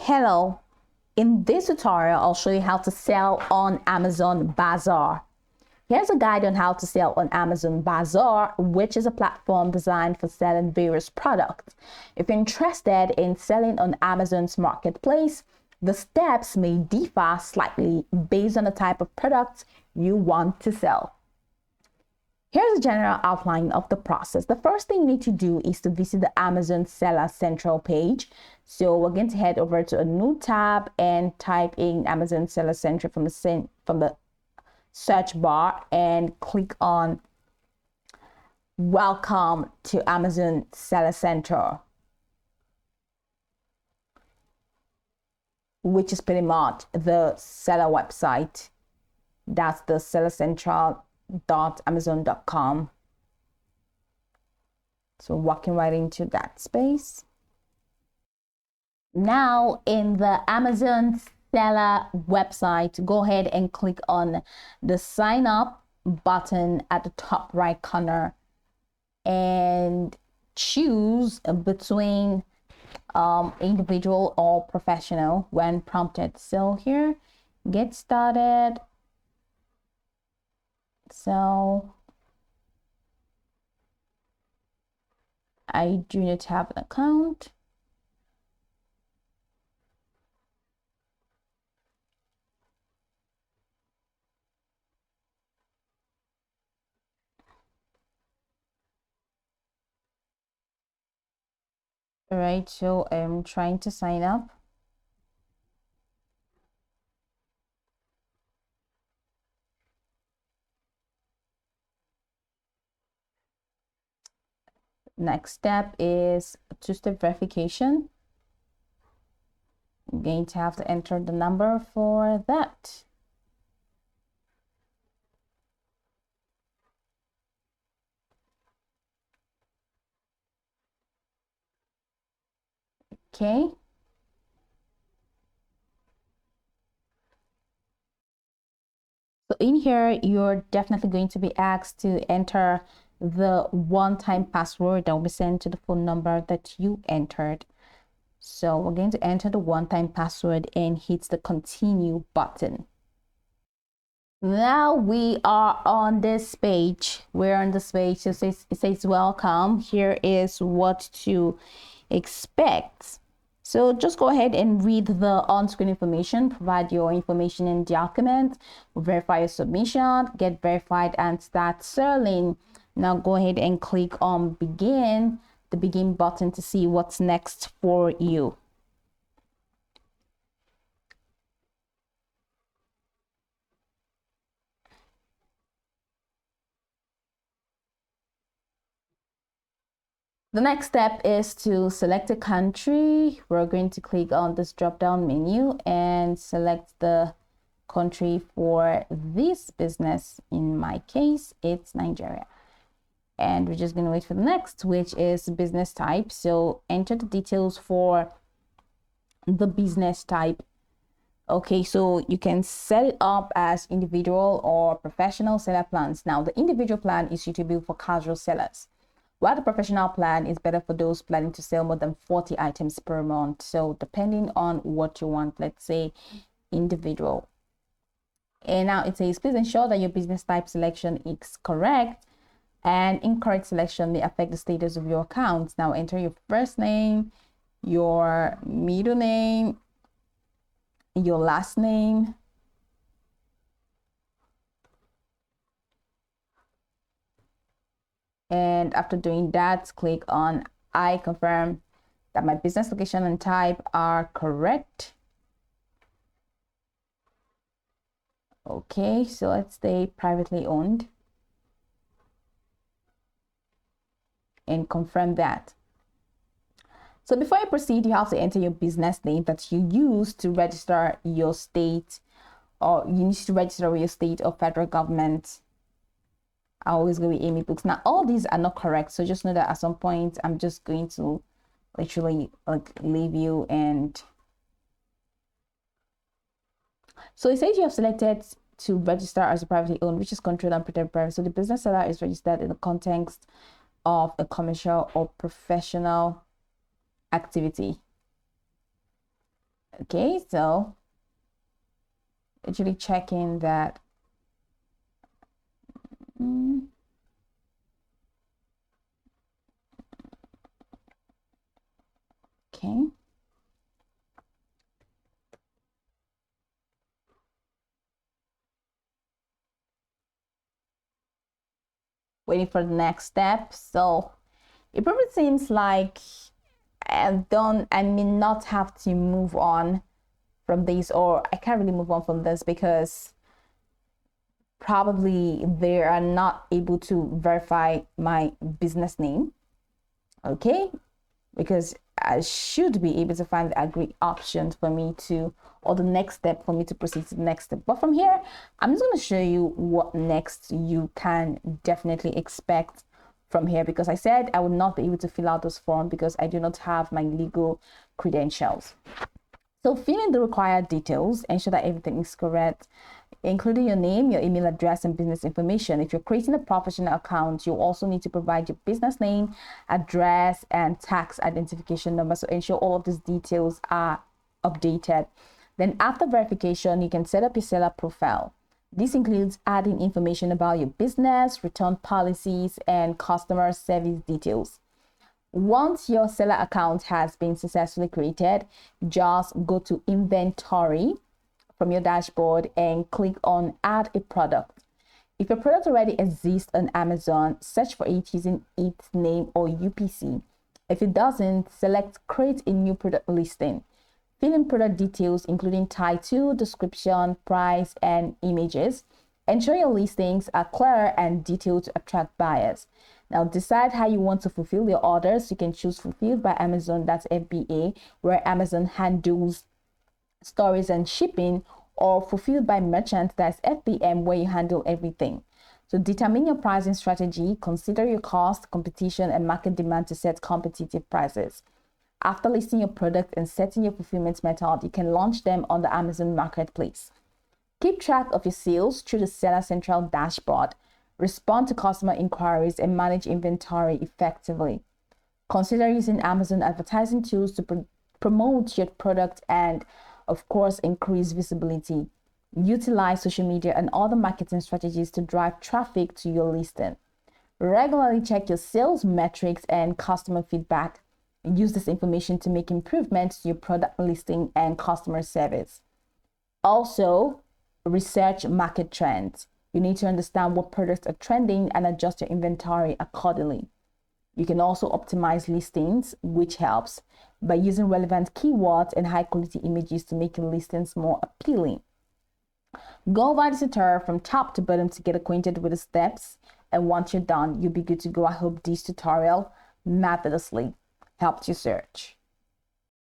Hello, in this tutorial, I'll show you how to sell on Amazon Bazaar. Here's a guide on how to sell on Amazon Bazaar, which is a platform designed for selling various products. If you're interested in selling on Amazon's marketplace, the steps may differ slightly based on the type of products you want to sell. Here's a general outline of the process. The first thing you need to do is to visit the Amazon Seller Central page. So we're going to head over to a new tab and type in Amazon Seller Central from the search bar and click on Welcome to Amazon Seller Central, which is pretty much the seller website. That's the Seller Central .amazon.com. So walking right into that space. Now in the Amazon seller website, go ahead and click on the sign up button at the top right corner and choose between individual or professional when prompted. So here, get started. So I do not have an account. All right, so I'm trying to sign up. Next step is two-step verification. I'm going to have to enter the number for that. Okay. So in here, you're definitely going to be asked to enter the one-time password that will be sent to the phone number that you entered. So we're going to enter the one-time password and hit the continue button. Now we are on this page. We're on this page. So it says welcome. Here is what to expect. So just go ahead and read the on-screen information, provide your information in document, verify your submission, get verified and start selling. Now go ahead and click on begin, the begin button to see what's next for you. The next step is to select a country. We're going to click on this drop-down menu and select the country for this business. In my case, it's Nigeria. And we're just going to wait for the next, which is business type. So enter the details for the business type. Okay, so you can set it up as individual or professional seller plans. Now, the individual plan is suitable for casual sellers, while the professional plan is better for those planning to sell more than 40 items per month. So depending on what you want, let's say individual. And now it says, please ensure that your business type selection is correct, and incorrect selection may affect the status of your account. Now enter your first name, your middle name, your last name, and after doing that, click on I confirm that my business location and type are correct. Okay, so let's stay privately owned and confirm that. So before you proceed, you have to enter your business name that you use to register your state, or you need to register with your state or federal government. I always go with Amy Books. Now, all these are not correct. So just know that at some point, I'm just going to literally leave you. And so it says you have selected to register as a privately owned, which is controlled and protected private. So the business seller is registered in the context of a commercial or professional activity. Okay, so actually checking that. Okay. Waiting for the next step. So it probably seems like I may not have to move on from this, or I can't really move on from this because probably they are not able to verify my business name. Okay, because I should be able to find the agree option for me to, or the next step for me to proceed to the next step. But from here, I'm just going to show you what next you can definitely expect from here, because I said I would not be able to fill out this form because I do not have my legal credentials. So fill in the required details, ensure that everything is correct, including your name, your email address, and business information. If you're creating a professional account, you also need to provide your business name, address, and tax identification number. So ensure all of these details are updated. Then after verification, you can set up your seller profile. This includes adding information about your business, return policies, and customer service details. Once your seller account has been successfully created, just go to inventory from your dashboard and click on add a product. If your product already exists on Amazon, search for it using its name or UPC. If it doesn't, select create a new product listing. Fill in product details including title, description, price, and images. Ensure your listings are clear and detailed to attract buyers. Now decide how you want to fulfill your orders. You can choose fulfilled by Amazon, that's FBA, where Amazon handles storage and shipping, or fulfilled by merchant, that's FBM, where you handle everything. So determine your pricing strategy, consider your cost, competition, and market demand to set competitive prices. After listing your product and setting your fulfillment method, you can launch them on the Amazon Marketplace. Keep track of your sales through the Seller Central dashboard. Respond to customer inquiries and manage inventory effectively. Consider using Amazon advertising tools to promote your product and, of course, increase visibility. Utilize social media and other marketing strategies to drive traffic to your listing. Regularly check your sales metrics and customer feedback. Use this information to make improvements to your product listing and customer service. Also, research market trends. You need to understand what products are trending and adjust your inventory accordingly. You can also optimize listings, which helps by using relevant keywords and high quality images to make your listings more appealing. Go over the tutorial from top to bottom to get acquainted with the steps, and once you're done, you'll be good to go. I hope this tutorial marvelously helped you search.